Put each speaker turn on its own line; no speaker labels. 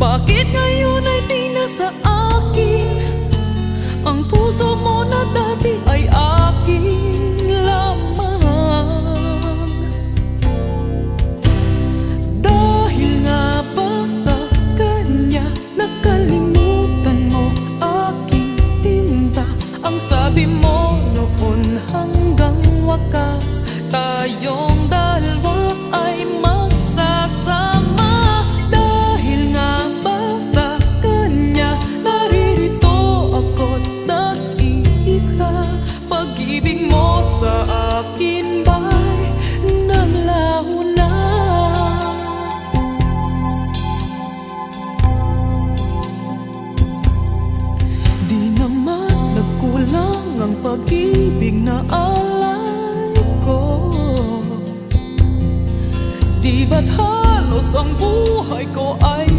Bakit ngayon ay di na sa akin ang puso mo na dati ay akin lamang? Dahil nga ba sa kanya nakalimutan mo aking sinta? Ang sabi mo noon hanggang wakas tayong dalawa ay magsasama. Dahil nga ba sa kanya naririto ako't nag-iisa? Pag-ibig mo sa akin ba'y naglaho na? Di naman nagkulang ang pag-ibig na alay ko. Di ba't halos ang buhay ko ay